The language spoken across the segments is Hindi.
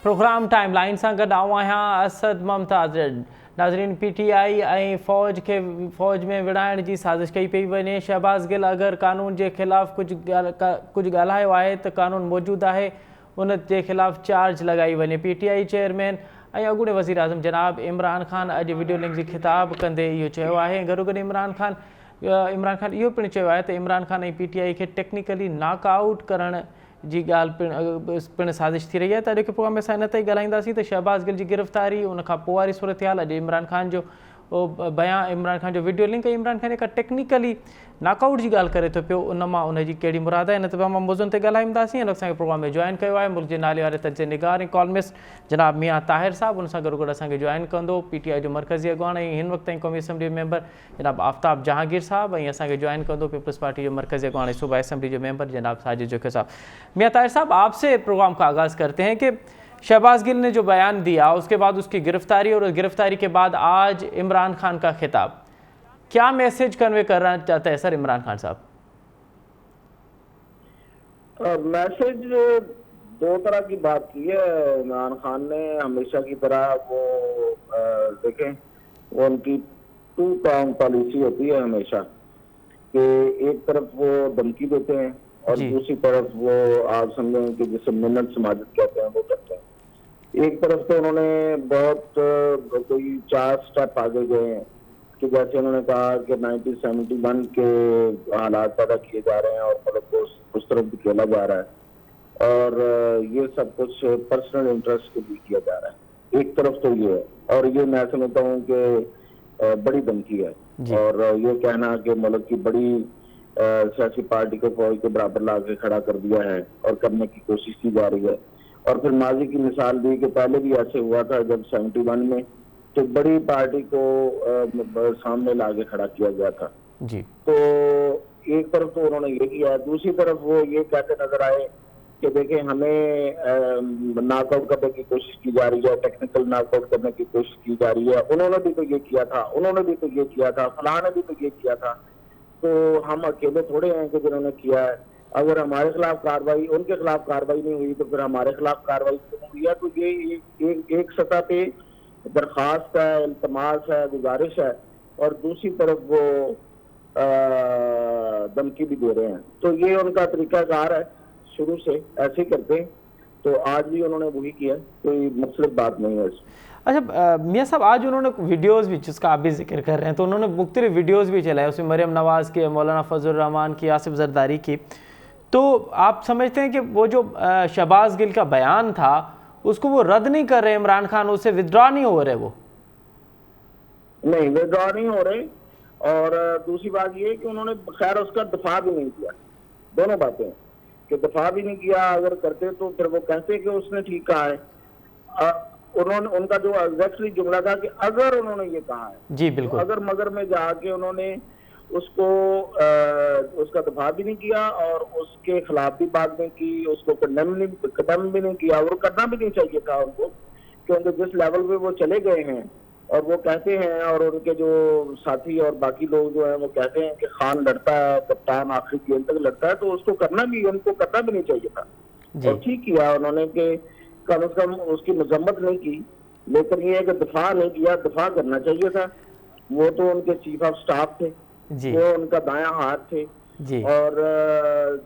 प्रोग्राम टाइम लाइन से गॾु आहियां असद मुमताज़। नाज़रीन, PTI ऐं फ़ौज में विड़ाइण जी साज़िश कई पई वञे। शहबाज़ गिल अगर कानून के खिलाफ़ कुछ ॻाल्हायो आहे त कानून मौजूद है, उन जे खिलाफ़ चार्ज लगाई वञे। PTI चेयरमैन ऐं अॻूणे वज़ीर आज़म जनाब इमरान खान अॼु वीडियो लिंक जी खिताब कंदे इहो चयो आहे। गॾोगॾु इमरान खान इहो पिणु चयो आहे त इमरान खान ऐं PTI खे टेक्निकली नॉकआउट करण जी ॻाल्हि पिणु साज़िश थी रही है। तो अॼु के प्रोग्राम में असां इन ते ॻाल्हाईंदासीं त शहबाज़ गिल जी गिरफ़्तारी, उन खां पोइ वारी सूरत हाल, अॼु इमरान खान जो बयान, इमरान खान जो वीडियो लिंक, इमरान खान जेका टेक्निकली नॉकआउट जी ॻाल्हि करे थो पियो, उन मां उनजी कहिड़ी मुराद आहे, इन ते तमामु मौज़ूअनि ते ॻाल्हाईंदासीं। ऐं असांखे प्रोग्राम में जॉइन कयो आहे मुल्क जे नाले वारे तर्ज निगार ऐं कॉलमिस्ट जनाब मियां ताहिर साहब, उन सां गॾोगॾु असांखे जॉइन कंदो PTI जो मरकज़ी अॻवान ऐं हिन वक़्त क़ौमी असम्बली मेंबर जनाब आफ्ताब जहांगीर साहब, ऐं असांखे जॉइन कंदो पीपल्स पार्टी जो मरकज़ी अॻवान ऐं सूबाई असम्बली जो मेंबर जनाब साजिद जोखिर साहब। मियां ताहिर साहब, आपसे प्रोग्राम का आगाज़ करते हैं कि शहबाज़ गिल ने जो बयान दिया, उसके बाद उसकी गिरफ्तारी और उस गिरफ्तारी के बाद आज इमरान खान का खिताब, क्या मैसेज कन्वे करना चाहते हैं सर इमरान खान साहब? मैसेज दो तरह की बात की है इमरान खान ने। हमेशा की तरह वो देखें, वो उनकी टू प्रांग पॉलिसी होती है हमेशा, कि एक तरफ वो धमकी देते हैं और दूसरी तरफ वो आप समझें कि जिसे मिन्नत समाजत कहते हैं वो करते हैं। एक तरफ तो उन्होंने बहुत कोई 4 स्टेप आगे गए हैं कि जैसे उन्होंने कहा कि 1971 के हालात पैदा किए जा रहे हैं और मुल्क को उस तरफ धकेला जा रहा है और ये सब कुछ पर्सनल इंटरेस्ट के लिए किया जा रहा है। एक तरफ तो ये है, और ये मैं समझता हूँ कि बड़ी धमकी है। और ये कहना कि मुल्क की बड़ी सियासी पार्टी को फौज के बराबर ला के खड़ा कर दिया है और करने की कोशिश की जा रही है। और फिर माजी की मिसाल दी कि पहले भी ऐसे हुआ था जब 71 में तो बड़ी पार्टी को सामने लाके खड़ा किया गया था जी। तो एक तरफ तो उन्होंने ये किया है, दूसरी तरफ वो ये कहते नजर आए कि देखिए हमें नॉकआउट करने की कोशिश की जा रही है, टेक्निकल नॉकआउट करने की कोशिश की जा रही है। उन्होंने भी तो ये किया था, उन्होंने भी तो ये किया था, फलां ने भी तो ये किया था। तो हम अकेले थोड़े हैं कि जिन्होंने किया है। अगर हमारे खिलाफ कार्रवाई, उनके खिलाफ कार्रवाई नहीं हुई तो फिर हमारे खिलाफ कार्रवाई क्यों हुई है? तो ये एक सतह पे दरखास्त है, इल्तमास है, गुजारिश है, और दूसरी तरफ वो धमकी भी दे रहे हैं। तो ये उनका तरीकाकार है, शुरू से ऐसे ही करते हैं, तो आज भी उन्होंने वही किया, कोई मुख्तलिफ बात नहीं है इसमें। अच्छा मियाँ साहब, आज उन्होंने वीडियोस भी, जिसका आप भी जिक्र कर रहे हैं, तो उन्होंने मुख्तलिफ वीडियोस भी चलाए, उसमें मरियम नवाज़ की, मौलाना फजल रहमान की, आसिफ जरदारी की। तो आप समझते हैं कि वो जो शहबाज़ गिल का बयान था उसको वो रद्द नहीं कर रहे इमरान खान, उससे विथड्रॉ नहीं हो रहे? वो नहीं विथड्रॉ नहीं हो रहे, और दूसरी बात ये कि उन्होंने खैर उसका दफा भी नहीं किया। दोनों बातें कि दफा भी नहीं किया, अगर करते तो फिर वो कहते कि उसने ठीक कहा है। उन्होंने, उनका जो एग्जैक्टली जुमला था कि अगर उन्होंने ये कहा है जी बिल्कुल, तो अगर मगर में जाके उन्होंने उसको उसका दफा भी नहीं किया और उसके खिलाफ भी बात नहीं की, उसको कंडेम भी नहीं किया, और करना भी नहीं चाहिए था उनको, क्योंकि जिस लेवल पे वो चले गए हैं और वो कहते हैं, और उनके जो साथी और बाकी लोग जो हैं वो कहते हैं कि खान लड़ता है, कप्तान आखिरी गेंद तक लड़ता है, तो उसको उनको करना भी नहीं चाहिए था। और ठीक किया उन्होंने कि कम से कम उसकी मजम्मत नहीं की, लेकिन ये है कि दफा नहीं किया, दफा करना चाहिए था। वो तो उनके चीफ ऑफ स्टाफ थे जी, वो उनका दायां हाथ थे जी। और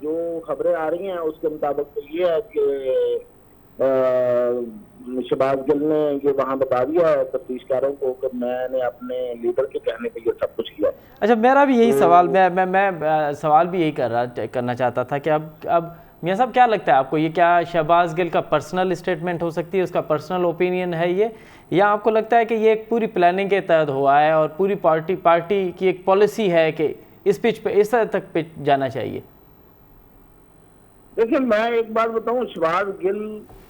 जो खबरें आ रही हैं उसके मुताबिक तो ये है कि शहबाज गिल ने ये वहां बता दिया है तफ्तीशकारों को कि मैंने अपने लीडर के कहने पे ये सब कुछ किया। अच्छा, मेरा भी यही सवाल, मैं सवाल भी यही करना चाहता था कि अब मियाँ साहब क्या लगता है आपको, ये क्या शहबाज गिल का पर्सनल स्टेटमेंट हो सकती है, उसका पर्सनल ओपिनियन है ये, या आपको लगता है कि ये एक पूरी प्लानिंग के तहत हुआ है और पूरी पार्टी की एक पॉलिसी है कि इस पिच पे, इस तरह तक पे जाना चाहिए? देखिए मैं एक बात बताऊं, शहबाज गिल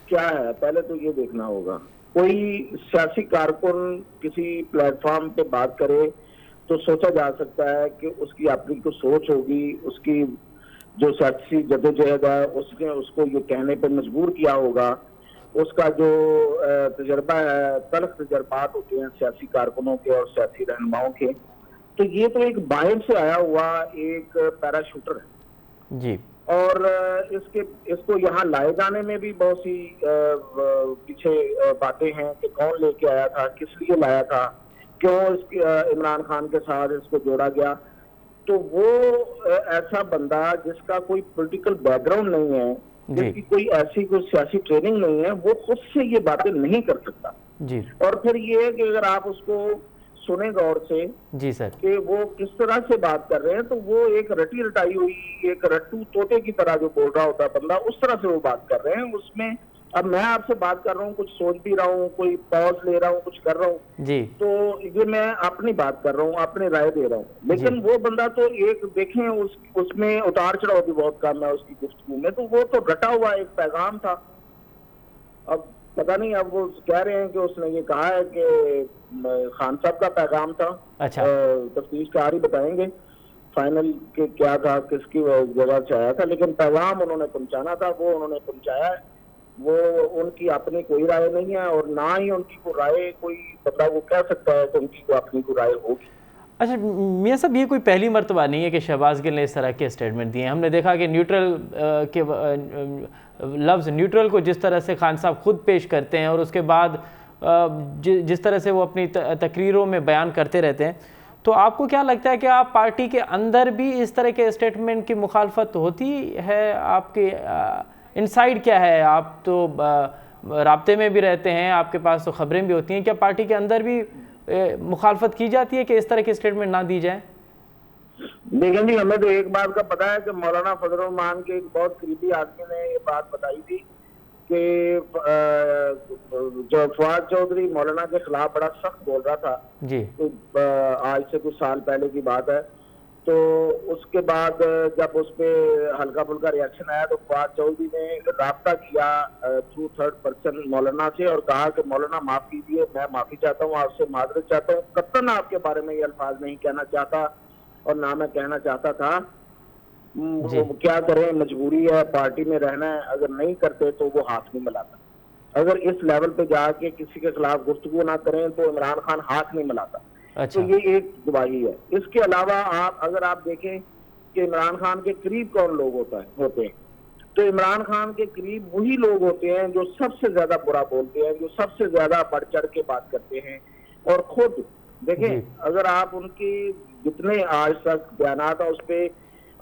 क्या है पहले तो ये देखना होगा। कोई सियासी कारकुन किसी प्लेटफॉर्म पे बात करे तो सोचा जा सकता है कि उसकी अपनी कुछ सोच होगी, उसकी जो सियासी जदोजहद है उसने उसको ये कहने पे मजबूर किया होगा, उसका जो तजर्बा है, तल्ख तजर्बात होते हैं सियासी कारकुनों के और सियासी रहनुमाओं के, तो ये तो एक बाहर से आया हुआ एक पैराशूटर है जी। और इसको यहाँ लाए जाने में भी बहुत सी पीछे बातें हैं कि कौन लेके आया था, किस लिए लाया था, क्यों इमरान खान के साथ इसको जोड़ा गया। तो वो ऐसा बंदा जिसका कोई पॉलिटिकल बैकग्राउंड नहीं है, जिसकी कोई ऐसी कोई सियासी ट्रेनिंग नहीं है, वो खुद से ये बातें नहीं कर सकता जी। और फिर ये है कि अगर आप उसको सुने गौर से जी सर कि वो किस तरह से बात कर रहे हैं, तो वो एक रटी रटाई हुई, एक रट्टू तोते की तरह जो बोल रहा होता है बंदा, उस तरह से वो बात कर रहे हैं। उसमें अब मैं आपसे बात कर रहा हूँ, कुछ सोच भी रहा हूँ, कोई पॉज ले रहा हूँ, कुछ कर रहा हूँ जी। तो ये मैं अपनी बात कर रहा हूँ, अपनी राय दे रहा हूँ। लेकिन वो बंदा तो एक देखें, उसमें उतार चढ़ाव भी बहुत कम है उसकी गुफ्तगू में, तो वो तो रटा हुआ एक पैगाम था। अब पता नहीं, अब वो कह रहे हैं कि उसने ये कहा है कि खान साहब का पैगाम था। अच्छा। तफ्तीश कार ही बताएंगे फाइनल के क्या था, किसकी जगह से आया था, लेकिन पैगाम उन्होंने पहुंचाना था, वो उन्होंने पहुंचाया है। वो उनकी अपनी कोई राय नहीं है और ना ही उनकी को राय कोई बंदा वो कह सकता है कि उनकी को अपनी को राय होगी। अच्छा मियां साहब, ये कोई पहली मर्तबा नहीं है कि शहबाज गिल ने इस तरह के स्टेटमेंट दिए हैं। हमने देखा कि न्यूट्रल के लफ्ज़ न्यूट्रल को जिस तरह से खान साहब खुद पेश करते हैं और उसके बाद जिस तरह से वो अपनी तकरीरों में बयान करते रहते हैं, तो आपको क्या लगता है कि आप पार्टी के अंदर भी इस तरह के स्टेटमेंट की मुखालफत होती है? आपके इनसाइड क्या है? आप तो राब्ते में भी रहते हैं, आपके पास तो खबरें भी होती हैं, क्या पार्टी के अंदर भी मुखालफत की जाती है कि इस तरह के स्टेटमेंट ना दी जाए? लेकिन जी, हमें तो एक बात का पता है कि मौलाना फजल रहमान के एक बहुत करीबी आदमी ने ये बात बताई थी कि जो फवाद चौधरी मौलाना के खिलाफ बड़ा सख्त बोल रहा था जी। तो आज से कुछ साल पहले की बात है, तो उसके बाद जब उस पर हल्का फुल्का रिएक्शन आया तो फवाद चौधरी ने राब्ता किया थ्रू थर्ड पर्सन मौलाना से और कहा कि मौलाना माफ कीजिए, मैं माफी चाहता हूँ, आपसे माजरत चाहता हूँ, कतई आपके बारे में ये अल्फाज नहीं कहना चाहता और ना मैं कहना चाहता था। क्या करें, मजबूरी है, पार्टी में रहना है, अगर नहीं करते तो वो हाथ नहीं मिलाता। अगर इस लेवल पे जाके किसी के खिलाफ गुफ्तगू ना करें तो इमरान खान हाथ नहीं मिलाता। अच्छा। तो ये एक गवाही है। इसके अलावा अगर आप देखें कि इमरान खान के करीब कौन लोग होते हैं, तो इमरान खान के करीब वही लोग होते हैं जो सबसे ज्यादा बुरा बोलते हैं, जो सबसे ज्यादा बढ़ चढ़ के बात करते हैं। और खुद देखें, अगर आप उनकी जितने आज तक बयान है उस पर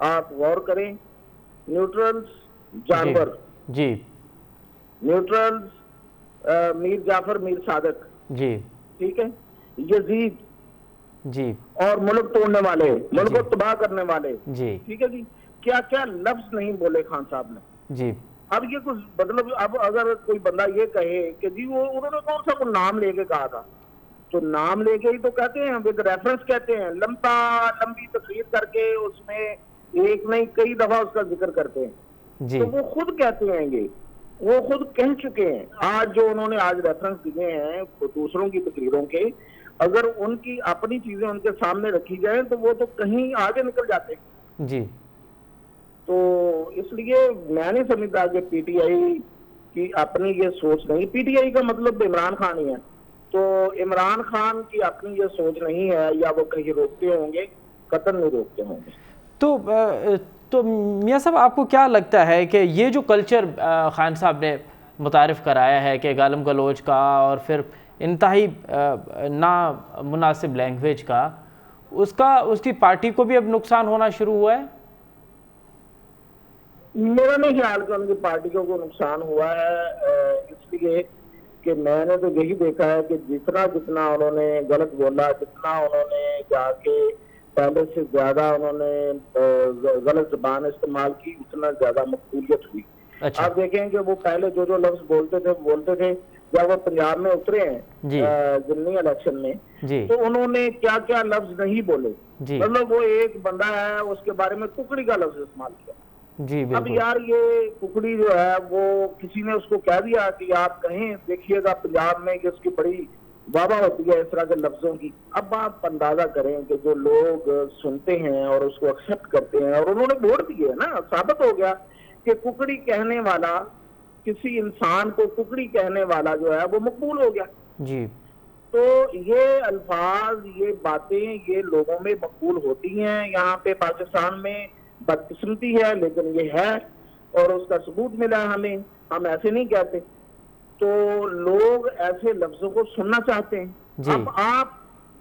आप गौर करें, न्यूट्रल्स जानवर जी, न्यूट्रल्स मीर जाफर मीर सादक जी, ठीक है, यजीद जी, और मुल्क तोड़ने वाले, मुल्क को तबाह करने वाले जी, ठीक है जी, क्या क्या लफ्ज नहीं बोले खान साहब ने जी। अब ये कुछ मतलब, अब अगर कोई बंदा ये कहे कि जी वो उन्होंने कौन सा कोई नाम लेके कहा था, तो नाम लेके ही तो कहते हैं, विद रेफरेंस कहते हैं, लंबी तकरीर करके उसमें एक नहीं कई दफा उसका जिक्र करते हैं जी। तो वो खुद कहते हैं, ये वो खुद कह चुके हैं। आज जो उन्होंने आज रेफरेंस दिए हैं दूसरों की तकरीरों के, अगर उनकी अपनी चीजें उनके सामने रखी जाए तो वो तो कहीं आगे निकल जाते हैं जी। तो इसलिए मैं नहीं समझता कि पीटीआई की अपनी ये सोच नहीं, पीटीआई का मतलब इमरान खान ही है, तो इमरान खान की अपनी ये सोच नहीं है, या वो कहीं रोकते होंगे, कतई नहीं रोकते होंगे। तो मियां साहब, आपको क्या लगता है कि ये जो कल्चर खान साहब ने मुतारिफ कराया है कि गालम गलोच का और फिर इंतहाई ना मुनासिब लैंग्वेज का, उसकी पार्टी को भी अब नुकसान होना शुरू हुआ है? मेरा नहीं ख्याल कि उनकी पार्टी को नुकसान हुआ है, इसलिए कि मैंने तो यही देखा है कि जितना जितना उन्होंने गलत बोला, जितना उन्होंने जाके पहले से ज्यादा उन्होंने गलत जबान इस्तेमाल की, उतना ज्यादा मकबूलियत हुई। अच्छा। आप देखें कि वो पहले जो लफ्ज बोलते थे जब वो पंजाब में उतरे हैं जिमनी इलेक्शन में जी, तो उन्होंने क्या क्या लफ्ज नहीं बोले जी। मतलब वो एक बंदा है, उसके बारे में कुकड़ी का लफ्ज इस्तेमाल किया जी। अब यार ये कुकड़ी जो है वो किसी ने उसको कह दिया कि आप कहें, देखिएगा पंजाब में कि उसकी बड़ी वाह होती है इस तरह के लफ्जों की। अब आप अंदाजा करें कि जो लोग सुनते हैं और उसको एक्सेप्ट करते हैं, और उन्होंने वोट दिए ना, साबित हो गया कि कुकड़ी कहने वाला, किसी इंसान को कुकड़ी कहने वाला जो है वो मकबूल हो गया जी। तो ये अल्फाज, ये बातें, ये लोगों में मकबूल होती हैं यहाँ पे पाकिस्तान में, बदकिस्मती है, लेकिन ये है और उसका सबूत मिला है हमें, हम ऐसे नहीं कहते। तो लोग ऐसे लफ्जों को सुनना चाहते हैं। जी अब आप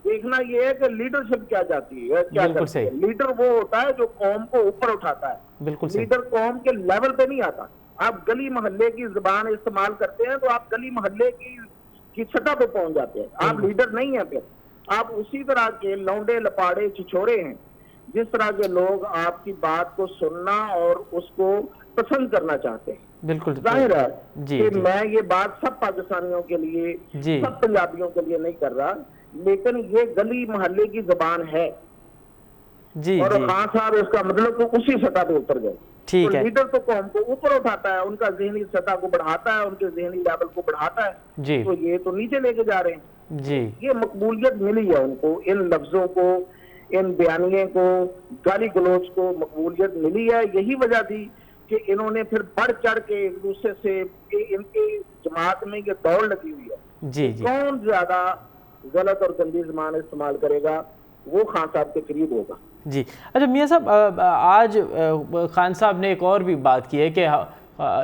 देखना ये है कि लीडरशिप क्या जाती है, क्या बिल्कुल करती सही, है। लीडर वो होता है जो कौम को ऊपर उठाता है, बिल्कुल सही। लीडर कौम के लेवल पे नहीं आता। आप गली मोहल्ले की जुबान इस्तेमाल करते हैं तो आप गली मोहल्ले की सतह पे पहुंच जाते हैं, आप बिल्कुल लीडर नहीं है। फिर आप उसी तरह के लौंडे लपाड़े छिछोरे हैं, जिस तरह के लोग आपकी बात को सुनना और उसको पसंद करना चाहते हैं। बिल्कुल। जाहिर है जी कि जी मैं ये बात सब पाकिस्तानियों के लिए, जी सब पंजाबियों के लिए नहीं कर रहा, लेकिन ये गली मोहल्ले की जुबान है। जी और जी खान साहब इसका मतलब तो उसी सतह पे उतर गए। तो ठीक है। लीडर तो कौम को ऊपर उठाता है, उनका जहनी सतह को बढ़ाता है, उनके जहनी लेवल को बढ़ाता है। जी तो ये तो नीचे लेके जा रहे हैं। जी ये मकबूलियत मिली है उनको, इन लफ्जों को, इन बयानिए को, गाली गलौज को मकबूलियत मिली है। यही वजह थी कि इन्होंने फिर बढ़ चढ़ के एक दूसरे से, इनकी जमात में ये दौड़ लगी हुई है जी कि जी कौन ज्यादा गलत और गंदी जबान इस्तेमाल करेगा, वो खान साहब के करीब होगा। जी। अच्छा मियाँ साहब, आज खान साहब ने एक और भी बात की है कि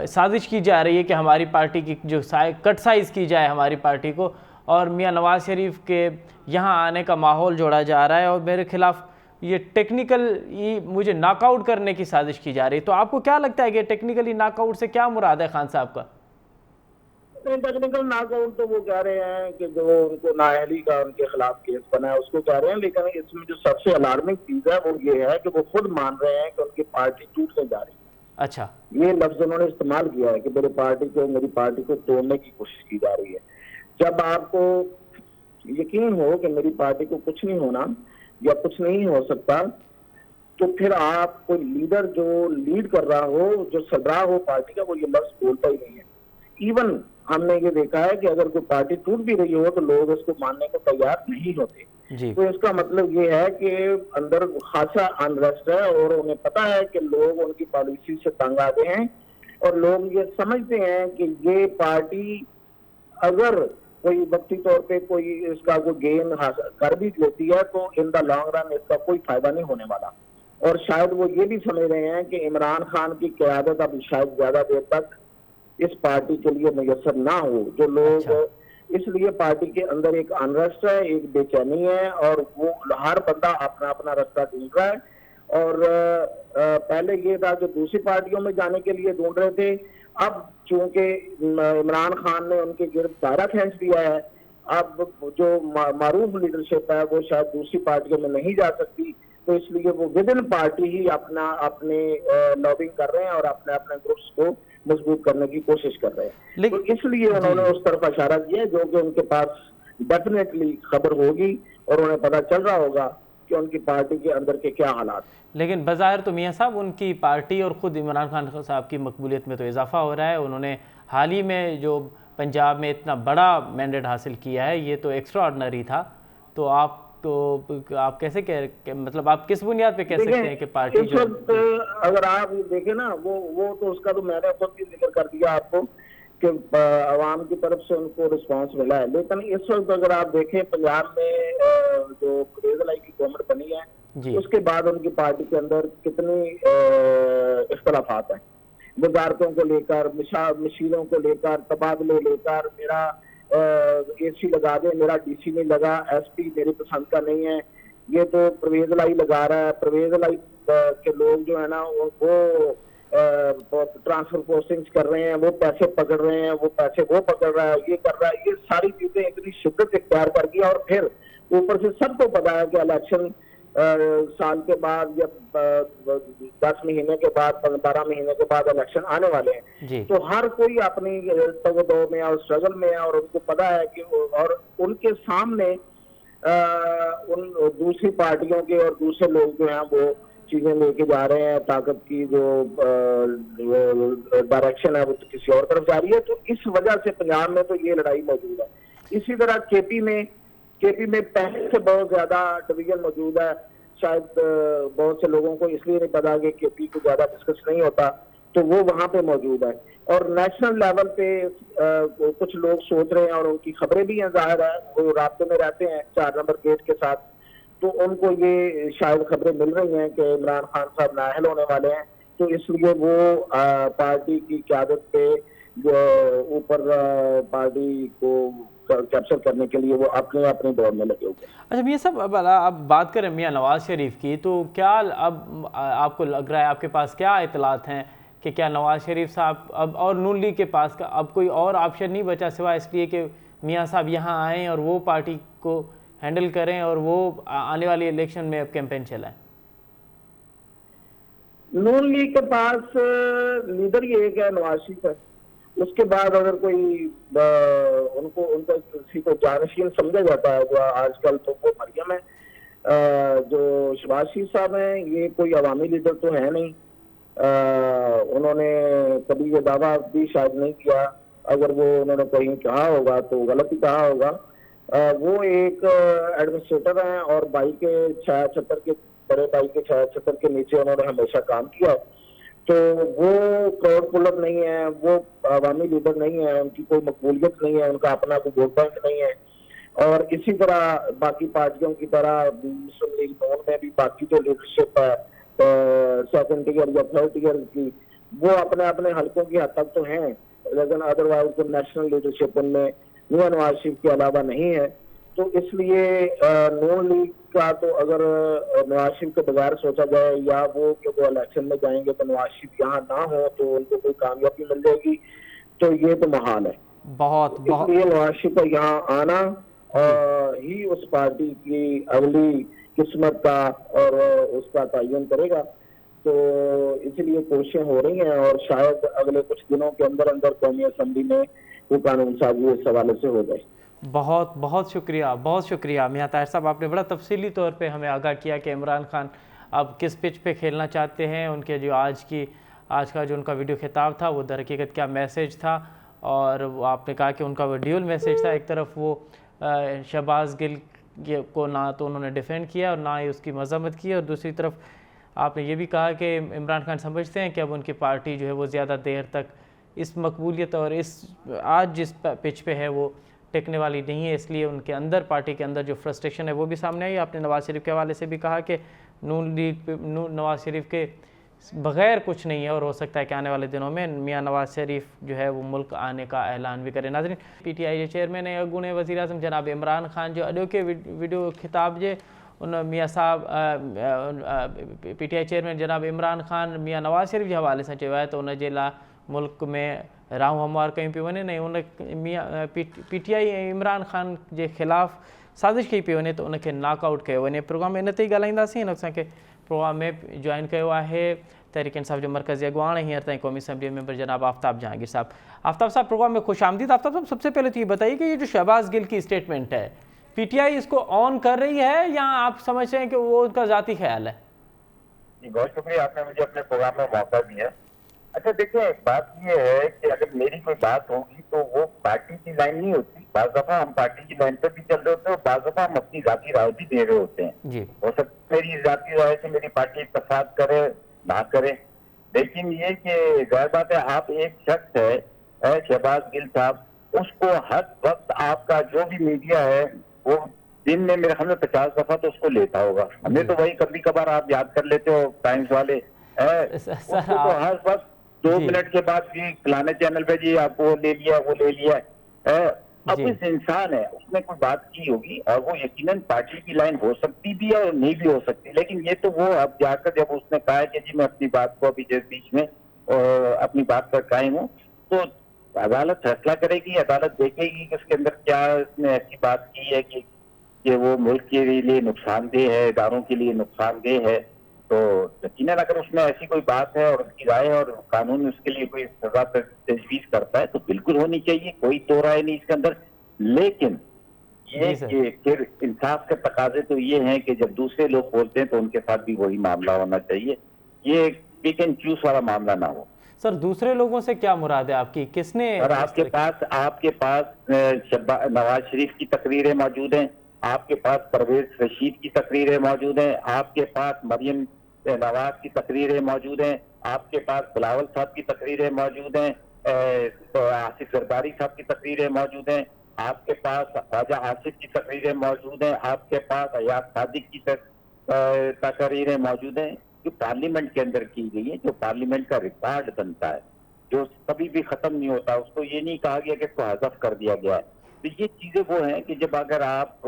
साजिश की जा रही है कि हमारी पार्टी की जो कट साइज़ की जाए हमारी पार्टी को, और मियाँ नवाज शरीफ के यहाँ आने का माहौल जोड़ा जा रहा है, और मेरे खिलाफ ये टेक्निकल ये मुझे नॉकआउट करने की साजिश की जा रही है। तो आपको क्या लगता है कि टेक्निकली नॉकआउट से क्या मुराद है खान साहब का? टेक्निकल नॉकआउट तो वो कह रहे हैं कि जो उनको नाअहली का उनके खिलाफ केस बना है उसको कह रहे हैं, लेकिन इसमें जो सबसे अलार्मिंग चीज है वो ये है कि वो खुद मान रहे हैं कि उनकी पार्टी टूटने जा रही है। अच्छा। ये लफ्ज उन्होंने इस्तेमाल किया है कि मेरी पार्टी को तोड़ने की कोशिश की जा रही है। जब आपको यकीन हो कि मेरी पार्टी को कुछ नहीं होना या कुछ नहीं हो सकता, तो फिर आप कोई लीडर जो लीड कर रहा हो, जो सरबराह हो पार्टी का, वो ये लफ्ज बोलता ही नहीं है। इवन हमने ये देखा है कि अगर कोई पार्टी टूट भी रही हो तो लोग इसको मानने को तैयार नहीं होते। जी तो इसका मतलब ये है कि अंदर खासा अनरेस्ट है और उन्हें पता है कि लोग उनकी पॉलिसी से तंग आ गए हैं, और लोग ये समझते हैं कि ये पार्टी अगर कोई वक्ती तौर पे कोई इसका कोई गेन कर भी लेती है तो इन द लॉन्ग रन इसका कोई फायदा नहीं होने वाला। और शायद वो ये भी समझ रहे हैं कि इमरान खान की क़यादत अब शायद ज्यादा देर तक इस पार्टी के लिए मुयसर ना हो। जो लोग अच्छा। इसलिए पार्टी के अंदर एक अनरेस्ट है, एक बेचैनी है, और वो हर बंदा अपना अपना रास्ता ढूंढ रहा है। और पहले ये था जो दूसरी पार्टियों में जाने के लिए ढूंढ रहे थे, अब चूंकि इमरान खान ने उनके गिर्द दायरा खींच दिया है, अब जो मारूफ लीडरशिप है वो शायद दूसरी पार्टियों में नहीं जा सकती, तो इसलिए वो विद इन पार्टी ही अपने लॉबिंग कर रहे हैं और अपने अपने ग्रुप्स को मजबूत करने की कोशिश कर रहे हैं। तो इसलिए उन्होंने उस तरफ इशारा किया जो कि उनके पास डेफिनेटली खबर होगी और उन्हें पता चल रहा होगा कि उनकी पार्टी के अंदर के क्या हालात। लेकिन बज़ाहिर तो मियाँ साहब उनकी पार्टी और ख़ुद इमरान खान साहब की मकबूलियत में तो इजाफा हो रहा है। उन्होंने हाल ही में जो पंजाब में इतना बड़ा मैंडेट हासिल किया है, ये तो एक्स्ट्राऑर्डिनरी था। तो आप कैसे मतलब आप किस बुनियाद पे कह सकते हैं कि पार्टी इस वक्त अगर आप देखें ना, वो तो उसका तो मैंने खुद भी जिक्र कर दिया आपको कि अवाम की तरफ से उनको रिस्पांस मिला है। लेकिन इस वक्त अगर आप देखें पंजाब में जो परवेज इलाही की गवर्नमेंट बनी है, उसके बाद उनकी पार्टी के अंदर कितनी इख्तलाफात हैं, वजारतों को लेकर, मशीरों को लेकर, तबादले लेकर, मेरा AC लगा दे, मेरा DC नहीं लगा, SP मेरी पसंद का नहीं है, ये तो परवेज इलाही लगा रहा है। परवेज इलाही के लोग जो है ना वो ट्रांसफर पोस्टिंग्स कर रहे हैं, वो पैसे पकड़ रहे हैं, वो पैसे वो पकड़ रहा है, ये कर रहा है, ये सारी चीजें इतनी शिद्दत इख्तियार कर दिया। और फिर ऊपर से सबको पता है कि इलेक्शन साल के बाद या 10 महीने के बाद, 12 महीने के बाद इलेक्शन आने वाले हैं। तो हर कोई अपनी तगदो में और स्ट्रगल में है, और उनको पता है कि और उनके सामने उन दूसरी पार्टियों के और दूसरे लोग जो हैं वो चीजें लेके जा रहे हैं, ताकत की जो डायरेक्शन है वो तो किसी और तरफ जा रही है। तो इस वजह से पंजाब में तो ये लड़ाई मौजूद है। इसी तरह केपी में पहले से बहुत ज्यादा डिवीजन मौजूद है। शायद बहुत से लोगों को इसलिए नहीं पता कि केपी को ज्यादा डिस्कस नहीं होता, तो वो वहां पे मौजूद है। और नेशनल लेवल पे कुछ लोग सोच रहे हैं और उनकी खबरें भी हैं, जाहिर है वो राब्ते में रहते हैं 4 नंबर गेट के साथ। तो उनको ये शायद खबरें मिल रही हैं कि इमरान खान साहब नाअहल होने वाले हैं, तो इसलिए वो पार्टी की क़यादत पे ऊपर पार्टी को कैप्चर करने के लिए वो अपने अपने दौर में लगे हुए हैं। अच्छा मियाँ साहब, अब बात करें मियाँ नवाज शरीफ की, तो क्या अब आपको लग रहा है, आपके पास क्या इतलात हैं कि क्या नवाज शरीफ साहब अब और नून लीग के पास का अब कोई और ऑप्शन नहीं बचा सिवाय इसलिए कि मियाँ साहब यहाँ आएँ और वो पार्टी को हैंडल करें और वो आने वाली इलेक्शन में अब कैंपेन चलाएं? नून लीग के पास लीडर ही एक है, नवाज शरीफ है। उसके बाद अगर कोई उनको उनका किसी को जानशीन समझा जाता है वो आजकल, तो वो मरियम है। जो शहबाज शरीफ साहब हैं, ये कोई अवामी लीडर तो है नहीं। उन्होंने कभी ये दावा भी शायद नहीं किया, अगर वो उन्होंने कहीं कहा होगा तो गलत ही कहा होगा। वो एक एडमिनिस्ट्रेटर हैं और भाई के छाया छत्र के, बड़े भाई के छाया छत्र के नीचे उन्होंने हमेशा काम किया है। तो वो क्राउड पुलर नहीं है, वो अवामी लीडर नहीं है, उनकी कोई मकबूलियत नहीं है, उनका अपना कोई वोट बैंक नहीं है। और इसी तरह बाकी पार्टियों की तरह मुस्लिम लीग नून में भी बाकी जो लीडरशिप है सेकंड टियर या थर्ड टियर की, वो अपने अपने हल्कों की हद तक तो हैं, लेकिन अदरवाइज तो नेशनल लीडरशिप उनमें मियां नवाज शरीफ के अलावा नहीं है। तो इसलिए नून लीग का तो अगर नवाज शरीफ के बगैर सोचा जाए या वो कि वो इलेक्शन में जाएंगे तो नवाज शरीफ यहाँ ना हो तो उनको कोई कामयाबी मिल जाएगी, तो ये तो महाल है। बहुत बहुत इसलिए नवाज शरीफ का यहाँ आना ही उस पार्टी की अगली किस्मत का और उसका तयन करेगा। तो इसलिए कोशिशें हो रही हैं और शायद अगले कुछ दिनों के अंदर अंदर कौमी असम्बली में वो कानून साजी इस हवाले से हो जाए। बहुत बहुत शुक्रिया मियाँ ताहिर साहब, आपने बड़ा तफसीली तौर पे हमें आगाह किया कि इमरान खान अब किस पिच पे खेलना चाहते हैं, उनके जो आज का जो उनका वीडियो खिताब था वो दर हकीकत क्या मैसेज था। और वो आपने कहा कि उनका वो ड्यूल मैसेज था, एक तरफ वो शहबाज गिल को ना तो उन्होंने डिफेंड किया और ना ही उसकी मजम्मत की, और दूसरी तरफ आपने ये भी कहा कि इमरान खान समझते हैं कि अब उनकी पार्टी जो है वो ज़्यादा देर तक इस मकबूलियत और इस आज जिस पिच पे है वो टिकने वाली नहीं है, इसलिए उनके अंदर पार्टी के अंदर जो फ्रस्ट्रेशन है वो भी सामने आई। आपने नवाज शरीफ के हवाले से भी कहा कि नून लीग नवाज शरीफ के बग़ैर कुछ नहीं है और हो सकता है कि आने वाले दिनों में मियां नवाज शरीफ जो है वो मुल्क आने का ऐलान भी करें। नाज़रीन, PTI जे चेयरमैन ऐं अॻूणे वज़ीर आज़म जनाब इमरान खान जो अॼोके वीडियो खिताब जे उन मियाँ साहब PTI चेयरमैन जनाब इमरान खान मियां नवाज शरीफ के हवाले से चयो आहे त उन जे लाइ मुल्क में राहूं हमवार कयूं पियूं वञनि ऐं उन मियां PTI ऐं इमरान खान जे ख़िलाफ़ साज़िश कई पई वञे त उनखे नॉकआउट कयो वञे। प्रोग्राम में इन ते ई ॻाल्हाईंदासीं। हिन असांखे प्रोग्राम में जॉइन कयो आहे तहरीक इंसाफ़ जो मरकज़ी अॻुवाण हींअर ताईं क़ौमी असम्बली मेंबर जनाब आफ्ताब जहांगीर साहब। आफ्ताब साहब, प्रोग्राम में खुश आमदीद। आफ्ताब साहब, सबसे पहले तो ये बताइए कि ये जो शहबाज गिल की स्टेटमेंट है, PTI इसको ऑन कर रही है या आप समझ रहे हैं कि वो उनका ज़ाती ख्याल है? बहुत शुक्रिया, आपने मुझे अपने प्रोग्राम में मौका दिया। अच्छा देखिए, बात ये है कि अगर मेरी कोई बात होगी तो वो पार्टी की लाइन नहीं होती। बाज़ दफा हम पार्टी की लाइन पर भी चल रहे होते हैं और बाज़ दफा हम अपनी जाती राय भी दे रहे होते हैं जी। हो सकता है मेरी जाती राय से मेरी पार्टी इत्तेफाक करे ना करे, लेकिन ये कि जाहिर बात है आप एक शख्स है शहबाज गिल साहब, उसको हर वक्त आपका जो भी मीडिया है वो दिन में मेरे ख्याल में 50 दफा तो उसको लेता होगा। हमें तो वही कभी कभार आप याद कर लेते हो टाइम्स वाले उसको तो हर वक्त 2 मिनट के बाद भी फलाने चैनल पे जी आपको वो ले लिया अब इस इंसान है, उसने कोई बात की होगी और वो यकीनन पार्टी की लाइन हो सकती भी है और नहीं भी हो सकती, लेकिन ये तो वो अब जाकर जब उसने कहा कि जी मैं अपनी बात को अभी जिस बीच में अपनी बात पर कायम हूँ, तो अदालत फैसला करेगी, अदालत देखेगी कि उसके अंदर क्या उसने ऐसी बात की है कि वो मुल्क के लिए नुकसानदेह है, इदारों के लिए नुकसानदेह है। तो यकीनन अगर उसमें ऐसी कोई बात है और उसकी राय और कानून उसके लिए कोई सजा तजवीज करता है तो बिल्कुल होनी चाहिए, कोई दो राय नहीं इसके अंदर। लेकिन ये कि फिर इंसाफ के तकाजे तो ये हैं कि जब दूसरे लोग बोलते हैं तो उनके साथ भी वही मामला होना चाहिए, ये पिक एंड चूज वाला मामला ना हो। सर, दूसरे लोगों से क्या मुराद है आपकी? किसने? और आपके पास नवाज शरीफ की तकरीरें मौजूद हैं, आपके पास परवेज रशीद की तकरीरें मौजूद हैं, आपके पास मरियम नवाज की तकरीरें मौजूद हैं, आपके पास बिलावल साहब की तकरीरें मौजूद हैं, आसिफ जरदारी साहब की तकरीरें मौजूद हैं, आपके पास ख्वाजा आसिफ की तकरीरें मौजूद हैं, आपके पास अयाज सादिक की तकरीरें मौजूद हैं, जो पार्लियामेंट के अंदर की गई है, जो पार्लियामेंट का रिकॉर्ड बनता है, जो कभी भी खत्म नहीं होता। उसको ये नहीं कहा गया कि इसको हज़फ कर दिया गया है। तो ये चीजें वो हैं कि जब अगर आप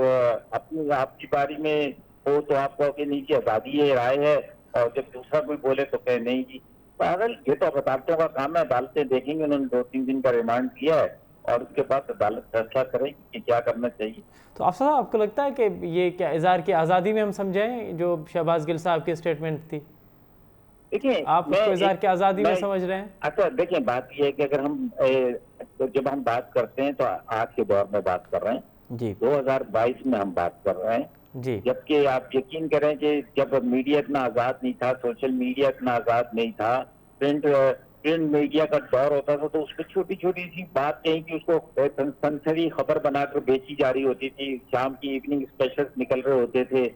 अपनी आपकी बारी में हो तो आप कहो कि नहीं की आजादी है, राय है, और जब दूसरा कोई बोले तो कहे नहीं जी। पागल, ये तो अदालतों का काम है, अदालतें देखेंगे। उन्होंने 2-3 दिन का रिमांड किया है और उसके बाद अदालत फैसला करेगी कि क्या करना चाहिए। तो अफसर साहब, आपको लगता है कि ये क्या इज़हार की आज़ादी में हम समझें जो शहबाज गिल साहब की स्टेटमेंट थी? देखिए, आप उसको इज़हार की आज़ादी में समझ रहे हैं? अच्छा देखिए, बात यह है कि अगर हम तो जब हम बात करते हैं तो आज के दौर में बात कर रहे हैं जी 2022 में हम बात कर रहे हैं। जी जबकि आप यकीन करें कि जब मीडिया इतना आजाद नहीं था, सोशल मीडिया इतना आजाद नहीं था, प्रिंट मीडिया का दौर होता था, तो उसको छोटी छोटी सी बात कहीं कि उसको सनसनी खबर बनाकर बेची जा रही होती थी। शाम की इवनिंग स्पेशल्स निकल रहे होते थे।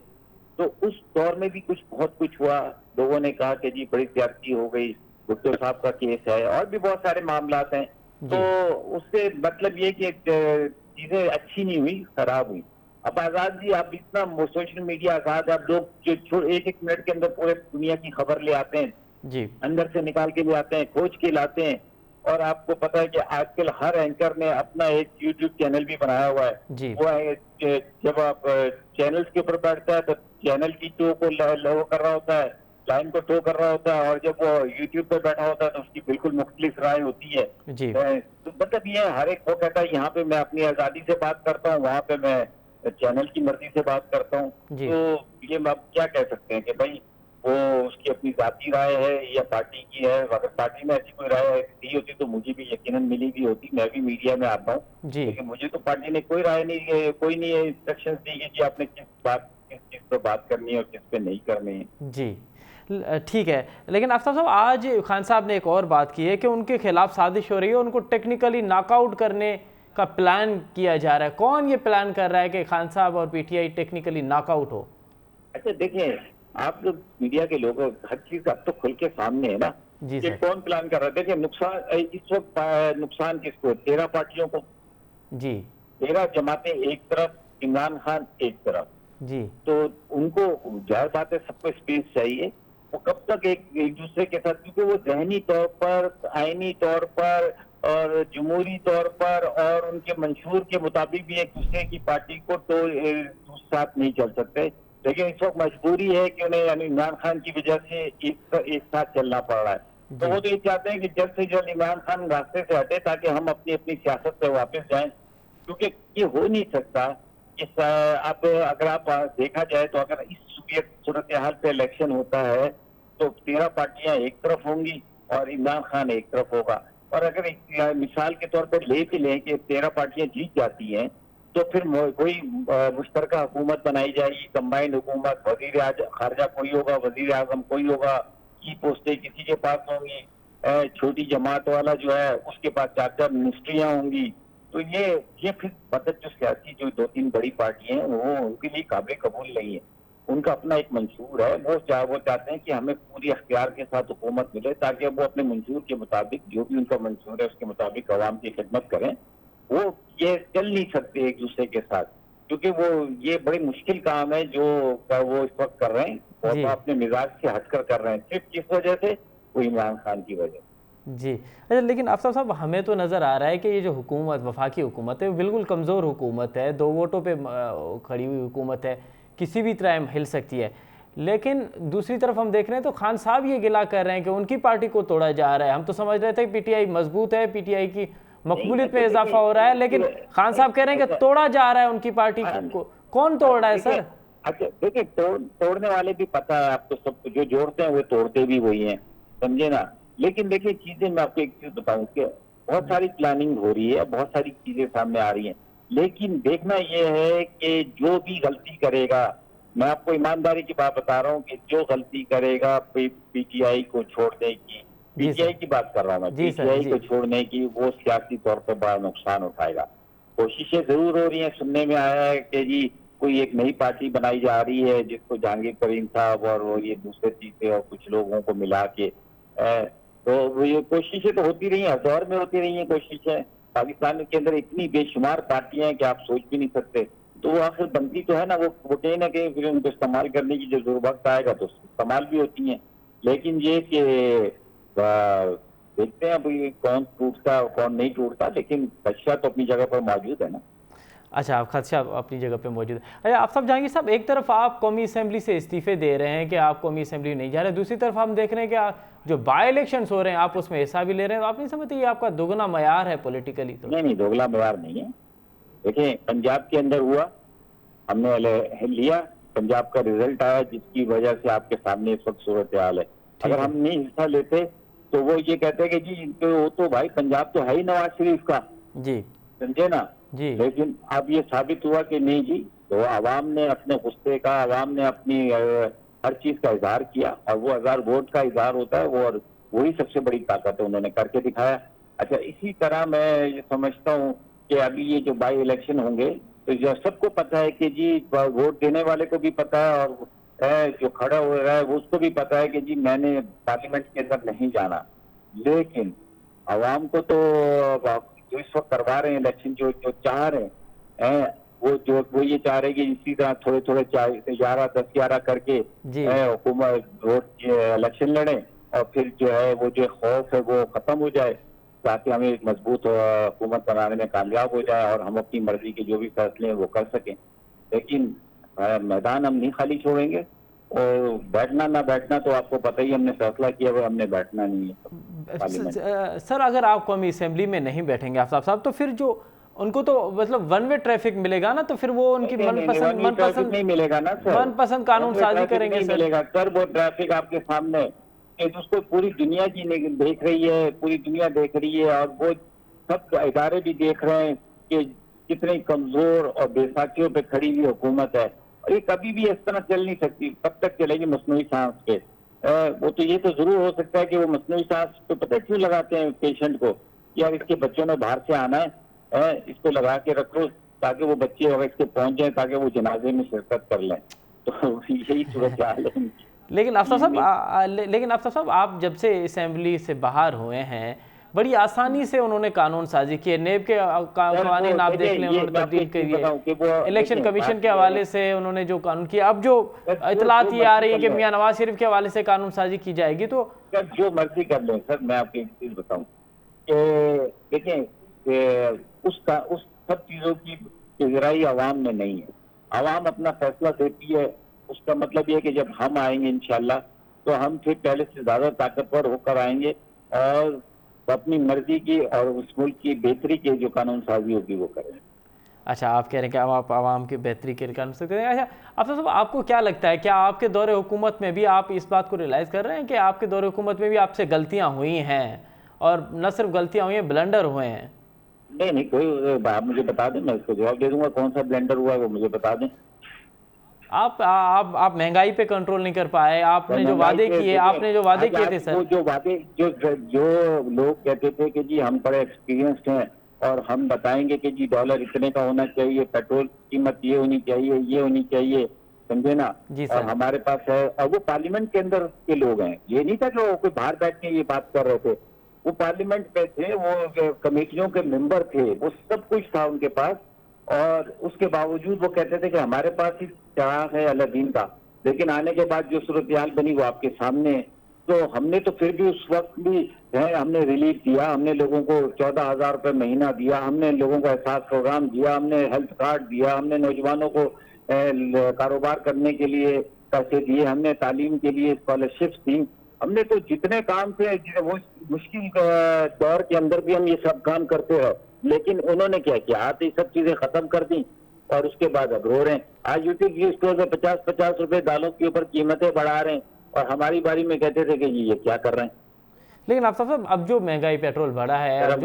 तो उस दौर में भी बहुत कुछ हुआ। लोगों ने कहा कि जी बड़ी ज्यादती हो गई, भुट्टो साहब का केस है, और भी बहुत सारे मामलात हैं। जी तो उससे मतलब ये कि चीजें अच्छी नहीं हुई, खराब हुई। अब आजाद जी, आप इतना सोशल मीडिया आजाद है, आप लोग जो एक एक मिनट के अंदर पूरे दुनिया की खबर ले आते हैं, जी अंदर से निकाल के ले आते हैं, खोज के लाते हैं। और आपको पता है कि आजकल हर एंकर ने अपना एक यूट्यूब चैनल भी बनाया हुआ है। जी वो है जब आप चैनल्स के ऊपर बैठता है तो चैनल की टो को वो कर रहा होता है, लाइन को टो कर रहा होता है, और जब वो यूट्यूब पे बैठा होता है तो उसकी बिल्कुल मुख्तलिफ राय होती है। जी तो मतलब ये हर एक वो कहता है यहाँ पे मैं अपनी आजादी से बात करता हूँ, वहां पे मैं चैनल की मर्जी से बात करता हूँ। जी तो ये आप क्या कह सकते हैं कि भाई वो उसकी अपनी जाती राय है या पार्टी की है। अगर पार्टी में ऐसी कोई राय दी होती तो मुझे भी यकीनन मिली भी होती, मैं भी मीडिया में आता हूँ। जी लेकिन मुझे तो पार्टी ने कोई राय नहीं, कोई नहीं इंस्ट्रक्शन दी कि आपने किस चीज पे बात करनी है और किस पे नहीं करनी है। जी ठीक है। लेकिन आफ्ताब साहब, आज खान साहब ने एक और बात की है कि उनके खिलाफ साजिश हो रही है, उनको टेक्निकली नॉकआउट करने का प्लान किया जा रहा है। कौन ये प्लान कर रहा है कि खान साहब और पीटीआई टेक्निकली नॉकआउट हो? अच्छा देखिए, आप लोग मीडिया के लोग, हर चीज अब तो खुल के सामने है ना। जी ये सर। कौन प्लान कर रहा है? देखिए, नुकसान इस वक्त नुकसान किसको? 13 पार्टियों को। जी 13 जमातें एक तरफ, इमरान खान एक तरफ। जी तो उनको जाहिर बात है सबको स्पेस चाहिए। वो कब तक एक दूसरे के साथ, क्योंकि वो जहनी तौर पर, आईनी तौर पर और जमहूरी तौर पर और उनके मंशूर के मुताबिक भी एक दूसरे की पार्टी को तो साथ नहीं चल सकते। लेकिन इस वक्त मजबूरी है कि उन्हें यानी इमरान खान की वजह से एक साथ चलना पड़ रहा है। तो जी वो तो ये चाहते हैं कि जल्द से जल्द इमरान खान रास्ते से हटे ताकि हम अपनी अपनी सियासत पे वापस जाएं। क्योंकि ये हो नहीं सकता। अब अगर आप देखा जाए तो अगर इस सूरत हाल पे इलेक्शन होता है तो 13 पार्टियां एक तरफ होंगी और इमरान खान एक तरफ होगा। और अगर एक मिसाल के तौर पर ले भी लें कि 13 पार्टियां जीत जाती हैं तो फिर कोई मुश्तरका हुकूमत बनाई जाएगी, कंबाइंड हुकूमत। वजीर खारजा कोई होगा, वजीर आजम कोई होगा, की पोस्टें किसी के पास होंगी। छोटी जमात वाला जो है उसके पास 4-4 मिनिस्ट्रियां होंगी। तो ये फिर मतलब जो सियासी जो 2-3 बड़ी पार्टियां हैं वो उनके लिए काबिल कबूल नहीं है। उनका अपना एक मंशूर है, वो चाहते हैं कि हमें पूरी अख्तियार के साथ हुकूमत मिले ताकि वो अपने मंशूर के मुताबिक, जो भी उनका मंशूर है उसके मुताबिक अवाम की खिदमत करें। वो ये चल नहीं सकते एक दूसरे के साथ, क्योंकि वो ये बड़ी मुश्किल काम है जो वो इस वक्त कर रहे हैं। जी वो अपने मिजाज से हटकर कर रहे हैं, सिर्फ किस वजह से? वो इमरान खान की वजह। जी। अच्छा, लेकिन आफ्ताब साहब, हमें तो नज़र आ रहा है कि ये जो हुकूमत, वफाकी हुकूमत है, वो बिल्कुल कमज़ोर हुकूमत है, 2 वोटों पे खड़ी हुई हुकूमत है, किसी भी तरह हिल सकती है। लेकिन दूसरी तरफ हम देख रहे हैं तो खान साहब ये गिला कर रहे हैं कि उनकी पार्टी को तोड़ा जा रहा है। हम तो समझ रहे थे कि पीटीआई मजबूत है, पीटीआई की मकबूलियत में इजाफा हो रहा है, लेकिन खान साहब कह रहे हैं कि तोड़ा जा रहा है उनकी पार्टी को। कौन तोड़ रहा है सर? अच्छा देखिए, तोड़ने वाले भी पता है आपको, सब जो जोड़ते हैं वो तोड़ते भी वही हैं, समझे ना। लेकिन देखिए, चीजें मैं आपको एक चीज बताऊं कि बहुत सारी प्लानिंग हो रही है, बहुत सारी चीजें सामने आ रही हैं। लेकिन देखना यह है कि जो भी गलती करेगा, मैं आपको ईमानदारी की बात बता रहा हूँ कि जो गलती करेगा पीटीआई को छोड़ने की, जी पीटीआई सर। की बात कर रहा हूँ मैं, जी सर। पीटीआई जी को छोड़ने की, वो सियासी तौर पर बड़ा नुकसान उठाएगा। कोशिशें जरूर हो रही हैं, सुनने में आया है कि जी कोई एक नई पार्टी बनाई जा रही है जिसको जहांगीर करीम साहब और वो ये दूसरे तीसरे और कुछ लोगों को मिला के तो वो ये कोशिशें तो होती रही हैं, हर दौर में होती रही हैं कोशिशें। पाकिस्तान के अंदर इतनी बेशुमार पार्टियां हैं कि आप सोच भी नहीं सकते। तो वो आखिर बनती तो है ना, वो कहीं ना कहीं फिर उनको इस्तेमाल करने की जो वक्त आएगा तो इस्तेमाल भी होती हैं। लेकिन ये कि देखते हैं अभी कौन टूटता और कौन नहीं टूटता, लेकिन खदशा तो अपनी जगह पर मौजूद है ना। अच्छा, आप खदशा अपनी जगह पे मौजूद है। अच्छा, आप सब जहांगीर साहब, एक तरफ आप कौमी असेंबली से इस्तीफे दे रहे हैं कि आप कौमी असेंबली नहीं जा रहे, दूसरी तरफ हम देख रहे हैं कि जो बाई इलेक्शंस हो रहे हैं आप उसमें हिस्सा भी ले रहे हैं, तो आप नहीं समझते ये आपका दोगुना मयार है पॉलिटिकली? तो नहीं, दोगला मयार नहीं है। देखिए, पंजाब के अंदर हुआ, हमने लिया, पंजाब का रिजल्ट आया जिसकी वजह से आपके सामने इस वक्त सूरत हाल है। अगर हम नहीं हिस्सा लेते तो वो ये कहते हैं कि जी वो तो भाई पंजाब तो है ही नवाज शरीफ का, जी समझे ना जी। लेकिन अब ये साबित हुआ कि नहीं जी, तो आवाम ने अपने गुस्से का, आवाम ने अपनी हर चीज का इजहार किया, और वो 1000 वोट का इजहार होता है वो, और वही सबसे बड़ी ताकत है, उन्होंने करके दिखाया। अच्छा, इसी तरह मैं ये समझता हूँ कि अभी ये जो बाई इलेक्शन होंगे तो जो सबको पता है कि जी वोट देने वाले को भी पता है, और जो खड़ा हो रहा है वो उसको भी पता है कि जी मैंने पार्लियामेंट के अंदर नहीं जाना। लेकिन आवाम को तो जो इस वक्त करवा रहे हैं इलेक्शन, जो चाह रहे हैं वो ये चाह रहे हैं कि इसी तरह थोड़े थोड़े 11-10-11 करके हुकूमत वोट इलेक्शन लड़े, और फिर जो है वो जो खौफ है वो खत्म हो जाए, ताकि हमें एक मजबूत हुकूमत बनाने में कामयाब हो जाए और हम अपनी मर्जी के जो भी फैसले हैं वो कर सकें। लेकिन मैदान हम नहीं खाली छोड़ेंगे, और बैठना ना बैठना तो आपको पता ही, हमने फैसला किया हुआ, हमने बैठना नहीं है। सर, अगर आप कौमी असेंबली में नहीं बैठेंगे आफ्ताब साहब, तो फिर जो उनको तो मतलब वन वे ट्रैफिक मिलेगा ना, तो फिर वो उनकी मनपसंद नहीं मिलेगा ना सर, मनपसंद कानून साजी करेंगे सर। मिलेगा सर, वो ट्रैफिक आपके सामने उसको पूरी दुनिया की देख रही है, पूरी दुनिया देख रही है, और वो सब इदारे भी देख रहे हैं कि कितनी कमजोर और बेसाखियों पे खड़ी हुई हुकूमत है, और ये कभी भी इस तरह चल नहीं सकती। कब तक चलेगी मसनूई सांस पे? वो तो ये तो जरूर हो सकता है कि वो मसनूई सांस तो पता क्यों लगाते हैं पेशेंट को, यार इसके बच्चों ने बाहर से आना है, इसको लगा के रखो ताकि वो बच्चे अगर इसके पहुंच जाए ताकि वो जनाजे में शिरकत कर लें। तो यही सूरत हाल है। लेकिन आफ्ताब साहब, आप जब से असेंबली से बाहर हुए हैं, बड़ी आसानी से उन्होंने कानून साजी किए, नेब के कानून आप देख लें उन्होंने तब्दील करिए, इलेक्शन कमीशन के हवाले से उन्होंने जो कानून किया, अब जो इतलात ये आ रही है कि मियां नवाज शरीफ के हवाले से कानून साजी की जाएगी, तो जो मर्जी कर लें सर। मैं आपको एक चीज बताऊं कि देखें, उस सब चीजों की इजराई आवाम में नहीं है, आवाम अपना फैसला देती है। उसका मतलब ये है कि जब हम आएंगे इंशाल्लाह तो हम फिर पहले से ज्यादा ताकतवर होकर आएंगे, और अपनी मर्जी की और उस मुल्क की बेहतरी के जो कानून साजी होगी वो करें। अच्छा, आप कह रहे हैं कि आप आवाम की बेहतरी के लिए कानून सकते हैं। अच्छा, आफ्ताब साहब, आपको क्या लगता है, क्या आपके दौरे हुकूमत में भी आप इस बात को रियलाइज़ कर रहे हैं कि आपके दौरे हुकूमत में भी आपसे गलतियाँ हुई हैं, और न सिर्फ गलतियाँ हुई हैं, ब्लंडर हुए हैं? नहीं, कोई आप मुझे बता दें, मैं इसको जवाब दे दूंगा। कौन सा ब्लेंडर हुआ है वो मुझे बता दें। आप महंगाई पे कंट्रोल नहीं कर पाए, आपने जो वादे किए थे सर, जो लोग कहते थे कि जी हम बड़े एक्सपीरियंस्ड हैं और हम बताएंगे कि जी डॉलर इतने का होना चाहिए, पेट्रोल की कीमत ये होनी चाहिए, ये होनी चाहिए, समझे ना, और हमारे पास है, और वो पार्लियामेंट के अंदर के लोग हैं। ये नहीं था कि वो कोई बाहर बैठ के ये बात कर रहे थे, वो पार्लियामेंट पे थे, वो कमेटियों के मेंबर थे, वो सब कुछ था उनके पास, और उसके बावजूद वो कहते थे कि हमारे पास ही चिराग है अलादीन का। लेकिन आने के बाद जो सूरत हाल बनी वो आपके सामने। तो हमने तो फिर भी उस वक्त भी हमने रिलीफ दिया, हमने लोगों को 14,000 रुपये महीना दिया, हमने लोगों को एहसास प्रोग्राम दिया, हमने हेल्थ कार्ड दिया, हमने नौजवानों को कारोबार करने के लिए पैसे दिए, हमने तालीम के लिए स्कॉलरशिप दी, हमने तो जितने काम थे वो मुश्किल दौर के अंदर भी हम ये सब काम करते रहे। लेकिन उन्होंने क्या किया, आते ही सब चीजें खत्म कर दी, और उसके बाद अब रो रहे हैं। आज यूपी स्टोर में 50-50 रुपए दालों के ऊपर कीमतें बढ़ा रहे हैं, और हमारी बारी में कहते थे कि ये क्या कर रहे हैं। लेकिन आफ्ताब साहब, अब जो महंगाई पेट्रोल बढ़ा है, अब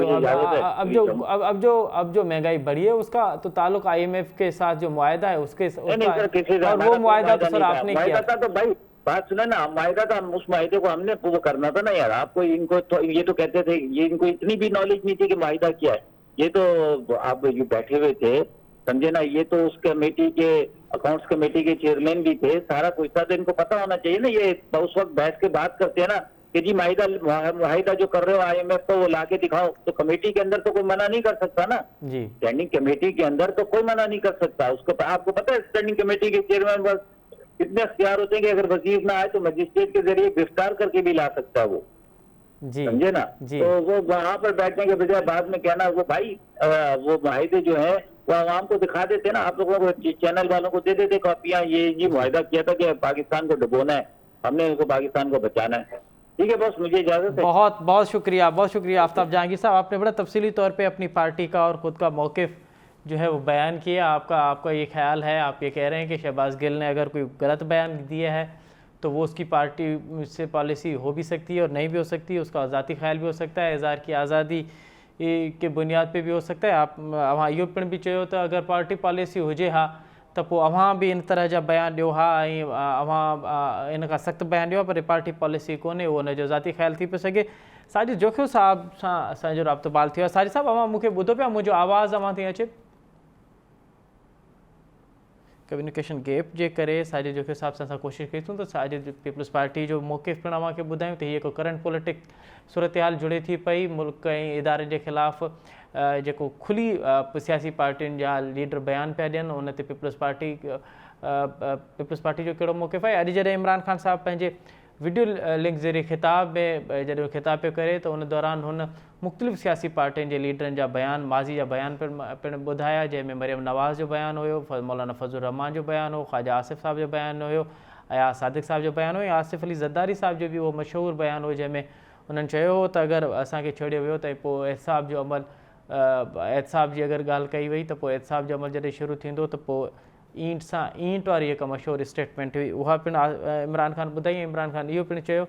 जो महंगाई बढ़ी है, उसका तो ताल्लुक IMF के साथ जो मुआहदा है उसके, और वो मुआहदा तो सर आपने किया था। तो भाई बात सुना ना, मुआहदा था, उस मुआहदे को हमने वो करना था ना यार। आपको इनको तो ये तो कहते थे, ये इनको इतनी भी नॉलेज नहीं थी कि मुआहदा क्या है। ये तो आप जो बैठे हुए थे, समझे ना, ये तो उस कमेटी के, अकाउंट्स कमेटी के चेयरमैन भी थे, सारा कुछ था, तो इनको पता होना चाहिए ना। ये उस वक्त बैठ के बात करते हैं ना कि जी माहिदा जो कर रहे हो IMF को वो लाके दिखाओ, तो कमेटी के अंदर तो कोई मना नहीं कर सकता ना। जी स्टैंडिंग कमेटी के अंदर तो कोई मना नहीं कर सकता उसको। आपको पता है स्टैंडिंग कमेटी के चेयरमैन बस कितने अख्तियार होते हैं कि अगर वजीर ना आए तो मजिस्ट्रेट के जरिए गिरफ्तार करके भी ला सकता है वो, जी समझे ना। जी तो वो वहां पर बैठने के बजाय बाद में कहना वो भाई वो माहिदे जो है वो आवाम को दिखा देते ना, आप लोगों को चैनल वालों को दे देते कॉपियां, ये मुआहिदा किया था कि पाकिस्तान को डुबोना है, हमने इनको पाकिस्तान को बचाना है। ठीक है बस, मुझे इजाजत है। बहुत बहुत शुक्रिया आफ्ताब जहांगीर साहब, आपने बड़ा तफसीली तौर पे अपनी पार्टी का और ख़ुद का मौक़िफ़ जो है वो बयान किया। आपका ये ख्याल है, आप ये कह रहे हैं कि शहबाज गिल ने अगर कोई गलत बयान दिया है तो वो उसकी पार्टी से पॉलिसी हो भी सकती है और नहीं भी हो सकती है, उसका ज़ाती ख्याल भी हो सकता है, इज़हार की आज़ादी के बुनियाद पे भी हो सकता है। आप वहाँ इहो पिण भी चयो त अगर पार्टी पॉलिसी हुजे हा त पोइ अव्हां बि इन तरह जा बयान ॾियो हा ऐं अव्हां इन खां सख़्तु बयान ॾियो, पर पार्टी पॉलिसी कोन्हे, उहो हुनजो ज़ाती ख्याल थी पियो सघे। साजिद जोखियो साहब सां असांजो राब्तो बाल थियो आहे। साजिद साहब, अव्हां मूंखे ॿुधो पिया, मुंहिंजो आवाज़ु अव्हां ताईं अचे? कम्युनिकेशन गैप जे करे साजिद जोखियो साहब सां असां कोशिशि कईसूं त साजिद पीपल्स पार्टी जो मौक़िफ़ पिणु अव्हांखे ॿुधायूं त हीअ हिकु करंट पॉलिटिक सूरत हाल जुड़े थी पई। मुल्क ऐं इदारे जे ख़िलाफ़ु जेको खुली सियासी पार्टियुनि जा लीडर बयान पिया ॾियनि, उन ते पीपल्स पार्टी जो कहिड़ो मौक़िफ़ आहे? अॼु जॾहिं इमरान ख़ान साहब पंहिंजे वीडियो लिंक ज़रिए ख़िताब में जॾहिं ख़िताब पियो करे त उन दौरान हुन मुख़्तलिफ़ सियासी पार्टियुनि जे लीडरनि जा बयान, माज़ी जा बयान पिणु ॿुधाया, जंहिंमें मरियम नवाज़ जो बयानु हुयो, मौलाना फज़लुर रहमान जो बयानु हो, ख़्वाजा आसिफ़ साहब जो बयानु हुयो, अयाज़ सादिक़ साहब जो बयानु हुयो, आसिफ़ अली ज़रदारी साहब जो बि उहो मशहूरु बयानु हो, जंहिंमें उन्हनि चयो हो त अगरि असांखे छेड़ियो वियो त पोइ एहतिसाब जो अमल, एहतिसाब जी अगरि ॻाल्हि कई वई त पोइ एहतिसाब जो अमल जॾहिं शुरू थींदो त पोइ ईंट सां ईंट वारी हिकु मशहूरु स्टेटमेंट हुई, उहा पिणु इमरान ख़ान ॿुधाई। इमरान ख़ान इहो पिणु चयो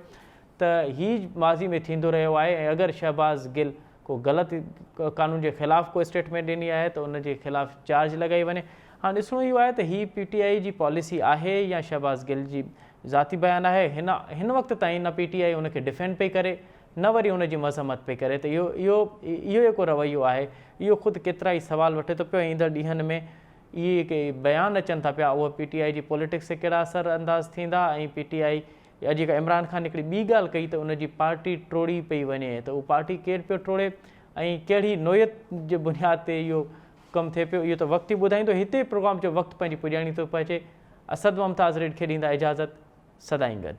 त हीउ माज़ी में थींदो रहियो आहे ऐं अगरि शहबाज़ गिल को ग़लति क़ानून जे ख़िलाफ़ु को स्टेटमेंट ॾिनी आहे त उनजे ख़िलाफ़ु चार्ज लॻाई वञे। हाणे ॾिसणो इहो आहे त हीअ PTI जी पॉलिसी आहे या शहबाज़ गिल जी ज़ाती बयानु आहे। हिन वक़्त ताईं न PTI उनखे डिफेंड पई करे, न वरी उनजी मज़म्मत पई करे, त इहो जेको रवैयो आहे इहो ख़ुदि केतिरा ई सवाल वठे थो पियो। ईंदड़ ॾींहंनि में इहे के बयान अचनि था पिया, उहा PTI जी पॉलिटिक्स ते कहिड़ा असर अंदाज़ थींदा ऐं PTI अॼु जेका इमरान ख़ान हिकिड़ी ॿी ॻाल्हि कई त उनजी पार्टी टोड़ी पई वञे, त उहा पार्टी केरु पियो टोड़े ऐं कहिड़ी नोयत जे बुनियाद ते इहो कमु थिए पियो, इहो त वक़्तु ई ॿुधाईंदो। हिते प्रोग्राम जो वक़्तु पंहिंजी पुॼाणी थो पहुचे। असद मुमताज़ रेड खे ॾींदा इजाज़त, सदाईं गॾु।